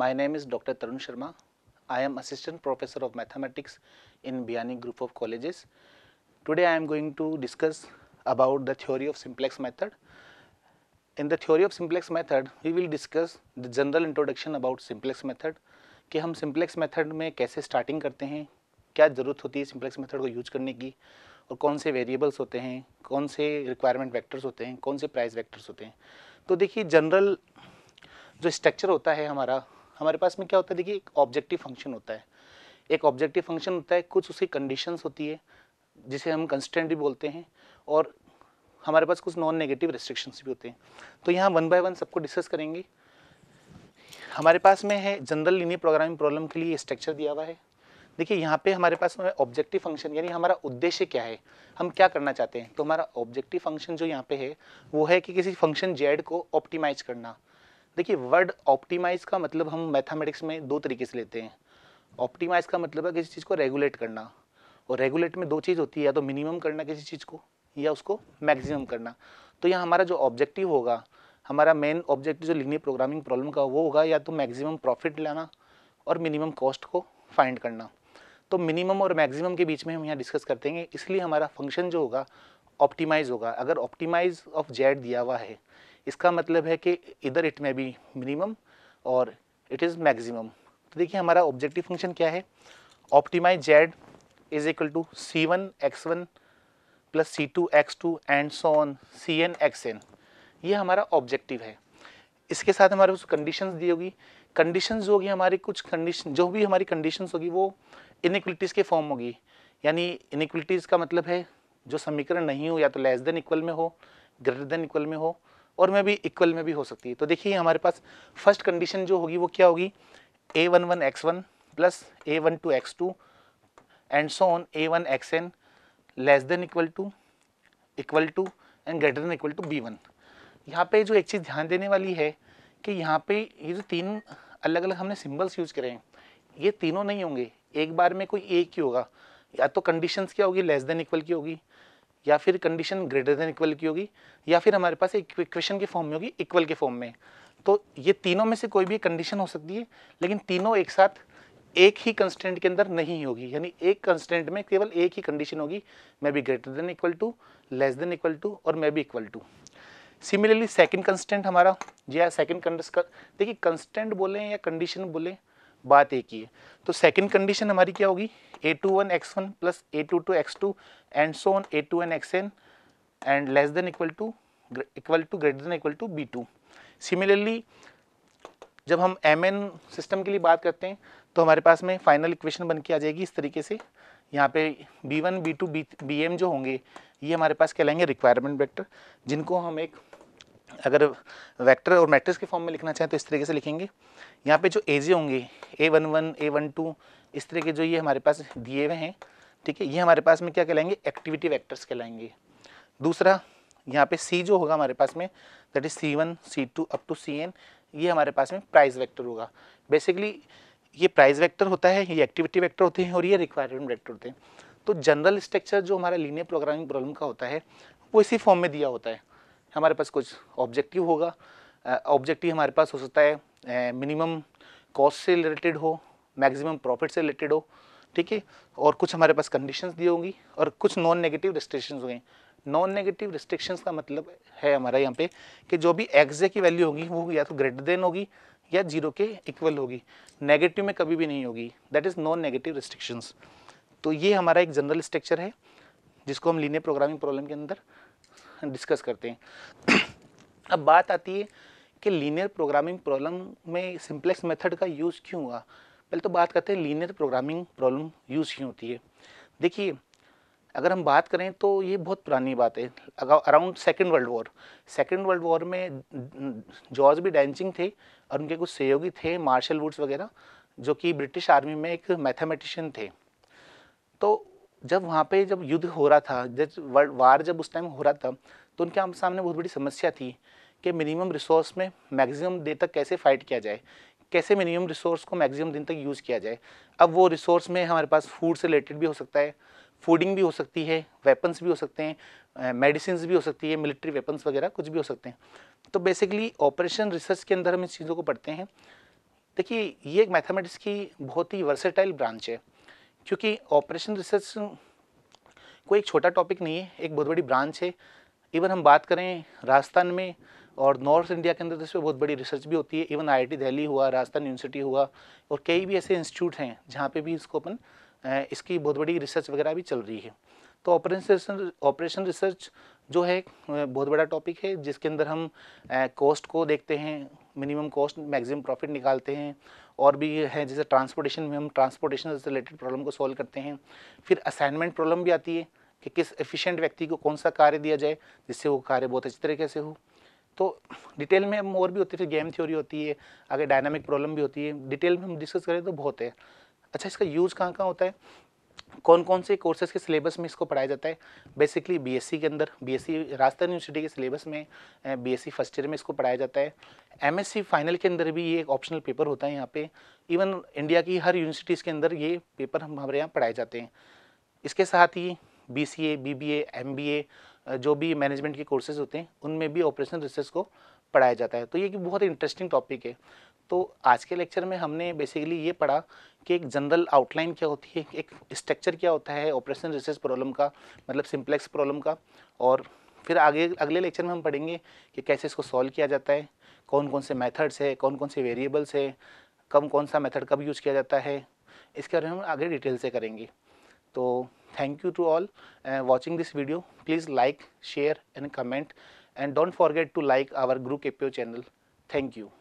My name is Dr. Tarun Sharma. I am Assistant Professor of Mathematics in Biani Group of Colleges. Today I am going to discuss about the theory of simplex method. In the theory of simplex method, we will discuss the general introduction about simplex method कि हम simplex method में कैसे starting करते हैं, क्या ज़रूरत होती है simplex method को यूज करने की और कौन से वेरिएबल्स होते हैं, कौन से रिक्वायरमेंट वेक्टर्स होते हैं, कौन से प्राइस वेक्टर्स होते हैं। तो देखिए जनरल जो स्ट्रक्चर होता है हमारे पास में क्या होता है, देखिए एक ऑब्जेक्टिव फंक्शन होता है। एक ऑब्जेक्टिव फंक्शन होता है, कुछ उसकी कंडीशंस होती है जिसे हम कंस्ट्रेंट भी बोलते हैं, और हमारे पास कुछ नॉन नेगेटिव रेस्ट्रिक्शंस भी होते हैं। तो यहाँ वन बाय वन सबको डिस्कस करेंगे। हमारे पास में है जनरल लीनियर प्रोग्रामिंग प्रॉब्लम के लिए स्ट्रक्चर दिया हुआ है। देखिए यहाँ पे हमारे पास में ऑब्जेक्टिव फंक्शन यानी हमारा उद्देश्य क्या है, हम क्या करना चाहते हैं। तो हमारा ऑब्जेक्टिव फंक्शन जो यहाँ पे है वो है कि किसी फंक्शन जेड को ऑप्टिमाइज करना। देखिए वर्ड ऑप्टिमाइज का मतलब हम मैथमेटिक्स में दो तरीके से लेते हैं। ऑप्टिमाइज का मतलब है किसी चीज़ को रेगुलेट करना, और रेगुलेट में दो चीज़ होती है, या तो मिनिमम करना किसी चीज़ को या उसको मैक्सिमम करना। तो यहाँ हमारा जो ऑब्जेक्टिव होगा, हमारा मेन ऑब्जेक्टिव जो लीनियर प्रोग्रामिंग प्रॉब्लम का वो होगा या तो मैक्सिमम प्रॉफिट लाना और मिनिमम कॉस्ट को फाइंड करना। तो मिनिमम और मैक्सिमम के बीच में हम यहाँ डिस्कस करते हैं, इसलिए हमारा फंक्शन जो होगा ऑप्टिमाइज होगा। अगर ऑप्टिमाइज ऑफ जेड दिया हुआ है, इसका मतलब है कि इधर इट में बी मिनिमम और इट इज़ मैक्सिमम। तो देखिए हमारा ऑब्जेक्टिव फंक्शन क्या है, optimize Z is equal to c1x1 plus c2x2 and so on cn xn। ये हमारा ऑब्जेक्टिव है। इसके साथ हमारे पास कंडीशंस दी होगी। कंडीशंस जो होगी हमारी, कुछ कंडीशन जो भी हमारी कंडीशंस होगी वो इनइक्वलिटीज़ के फॉर्म होगी। यानी इनइक्वलिटीज़ का मतलब है जो समीकरण नहीं हो, या तो लेस देन इक्वल में हो, ग्रेटर देन इक्वल में हो, और में भी इक्वल में भी हो सकती है। तो देखिए हमारे पास फर्स्ट कंडीशन जो होगी वो क्या होगी, a11x1 plus a12x2 and so on a1xn less than equal to and greater than equal to b1। यहाँ पे जो एक चीज़ ध्यान देने वाली है कि यहाँ पे ये जो तीन अलग अलग हमने सिंबल्स यूज करे हैं, ये तीनों नहीं होंगे एक बार में, कोई एक ही होगा। या तो कंडीशंस क्या होगी, लेस देन इक्वल की होगी, या फिर कंडीशन ग्रेटर देन इक्वल की होगी, या फिर हमारे पास एक इक्वेशन के फॉर्म में होगी, इक्वल के फॉर्म में। तो ये तीनों में से कोई भी कंडीशन हो सकती है, लेकिन तीनों एक साथ एक ही कंस्टेंट के अंदर नहीं होगी। यानी एक कंस्टेंट में केवल एक ही कंडीशन होगी, maybe greater than equal to, less than equal to, और maybe equal to. Similarly second constant हमारा जो है सेकंड कंडीशन, देखिए कंस्टेंट बोले या कंडीशन बोले बात एक ही है। तो सेकंड कंडीशन हमारी क्या होगी, a21x1 plus a22x2 and so on a2n and less than equal to greater than equal to b2। Similarly जब हम mn सिस्टम के लिए बात करते हैं तो हमारे पास में फाइनल इक्वेशन बन के आ जाएगी इस तरीके से। यहाँ पे b1 b2 bm जो होंगे ये हमारे पास कहलाएंगे रिक्वायरमेंट वेक्टर, जिनको हम एक अगर वेक्टर और मैट्रिक्स के फॉर्म में लिखना चाहें तो इस तरीके से लिखेंगे। यहाँ पे जो एजे होंगे a11 a12 इस तरह के जो ये हमारे पास दिए हुए हैं, ठीक है, ये हमारे पास में क्या कहलाएंगे, एक्टिविटी वेक्टर्स कहलाएंगे। दूसरा यहाँ पे सी जो होगा हमारे पास में, that is c1 c2 up to cn, ये हमारे पास में प्राइस वेक्टर होगा। बेसिकली ये प्राइस वेक्टर होता है, ये एक्टिविटी वेक्टर होते हैं, और ये रिक्वायरमेंट वेक्टर होते हैं। तो जनरल स्ट्रक्चर जो हमारा लीनियर प्रोग्रामिंग प्रॉब्लम का होता है वो इसी फॉर्म में दिया होता है। हमारे पास कुछ ऑब्जेक्टिव होगा, ऑब्जेक्टिव हमारे पास हो सकता है मिनिमम कॉस्ट से रिलेटेड हो, मैक्सिमम प्रॉफिट से रिलेटेड हो, ठीक है, और कुछ हमारे पास कंडीशंस दी होंगी और कुछ नॉन नेगेटिव रिस्ट्रिक्शंस होंगे। नॉन नेगेटिव रिस्ट्रिक्शंस का मतलब है हमारा यहाँ पे कि जो भी एक्स की वैल्यू होगी वो या तो ग्रेटर देन होगी या जीरो के इक्वल होगी, नेगेटिव में कभी भी नहीं होगी, that is non negative restrictions. तो ये हमारा एक जनरल स्ट्रक्चर है जिसको हम लीनियर प्रोग्रामिंग प्रॉब्लम के अंदर डिस्कस करते हैं। अब बात आती है कि लीनियर प्रोग्रामिंग प्रॉब्लम में सिंपलेक्स मेथड का यूज़ क्यों हुआ। पहले तो बात करते हैं लीनियर प्रोग्रामिंग प्रॉब्लम यूज़ क्यों होती है। देखिए अगर हम बात करें तो ये बहुत पुरानी बात है, अराउंड सेकेंड वर्ल्ड वॉर में जॉर्ज बी डेंचिंग थे और उनके कुछ सहयोगी थे मार्शल वुड्स वगैरह, जो कि ब्रिटिश आर्मी में एक मैथमेटिशियन थे। तो जब वहाँ पे जब युद्ध हो रहा था, जब उस टाइम हो रहा था, तो उनके सामने बहुत बड़ी समस्या थी कि मिनिमम रिसोर्स में मैक्सिमम देर तक कैसे फाइट किया जाए, कैसे मिनिमम रिसोर्स को मैक्सिमम दिन तक यूज़ किया जाए। अब वो रिसोर्स में हमारे पास फूड से रिलेटेड भी हो सकता है, फूडिंग भी हो सकती है, वेपन्स भी हो सकते हैं, मेडिसिन भी हो सकती है, मिलिट्री वेपन्स वगैरह कुछ भी हो सकते हैं। तो बेसिकली ऑपरेशन रिसर्च के अंदर हम इस चीज़ों को पढ़ते हैं। देखिए, ये एक मैथमेटिक्स की बहुत ही वर्सेटाइल ब्रांच है, क्योंकि ऑपरेशन रिसर्च कोई एक छोटा टॉपिक नहीं है, एक बहुत बड़ी ब्रांच है। इवन हम बात करें राजस्थान में और नॉर्थ इंडिया के अंदर तो इस पर बहुत बड़ी रिसर्च भी होती है। इवन आईआईटी दिल्ली हुआ, राजस्थान यूनिवर्सिटी हुआ, और कई भी ऐसे इंस्टीट्यूट हैं जहाँ पे भी इसको अपन इसकी बहुत बड़ी रिसर्च वगैरह भी चल रही है। तो ऑपरेशन रिसर्च जो है बहुत बड़ा टॉपिक है, जिसके अंदर हम कॉस्ट को देखते हैं, मिनिमम कॉस्ट मैक्सिमम प्रॉफिट निकालते हैं, और भी है जैसे ट्रांसपोर्टेशन में हम ट्रांसपोर्टेशन से रिलेटेड प्रॉब्लम को सॉल्व करते हैं। फिर असाइनमेंट प्रॉब्लम भी आती है कि किस एफिशिएंट व्यक्ति को कौन सा कार्य दिया जाए जिससे वो कार्य बहुत अच्छी तरीके से हो। तो डिटेल में हम और भी होती है, फिर गेम थ्योरी होती है, आगे डायनामिक प्रॉब्लम भी होती है। डिटेल में हम डिस्कस करें तो बहुत है। अच्छा, इसका यूज़ कहाँ कहाँ होता है, कौन कौन से कोर्सेज के सिलेबस में इसको पढ़ाया जाता है? बेसिकली बीएससी के अंदर, बीएससी राजस्थान यूनिवर्सिटी के सिलेबस में बीएससी फर्स्ट ईयर में इसको पढ़ाया जाता है। एमएससी फाइनल के अंदर भी ये एक ऑप्शनल पेपर होता है यहाँ पे। इवन इंडिया की हर यूनिवर्सिटीज़ के अंदर ये पेपर हमारे यहाँ पढ़ाए जाते हैं। इसके साथ ही बीसीए, बीबीए, एमबीए, जो भी मैनेजमेंट के कोर्सेज होते हैं उनमें भी ऑपरेशनल रिसर्च को पढ़ाया जाता है। तो ये बहुत इंटरेस्टिंग टॉपिक है। तो आज के लेक्चर में हमने बेसिकली ये पढ़ा कि एक जनरल आउटलाइन क्या होती है, एक स्ट्रक्चर क्या होता है ऑपरेशनल रिसर्च प्रॉब्लम का, मतलब सिंप्लेक्स प्रॉब्लम का। और फिर आगे अगले लेक्चर में हम पढ़ेंगे कि कैसे इसको सॉल्व किया जाता है, कौन कौन से मेथड्स है, कौन कौन से वेरिएबल्स है, कब कौन सा मेथड कब यूज़ किया जाता है, इसके बारे में हम आगे डिटेल से करेंगे। तो thank you to all watching this video. Please like, share and comment, and don't forget to like our Guru KPO channel. Thank you.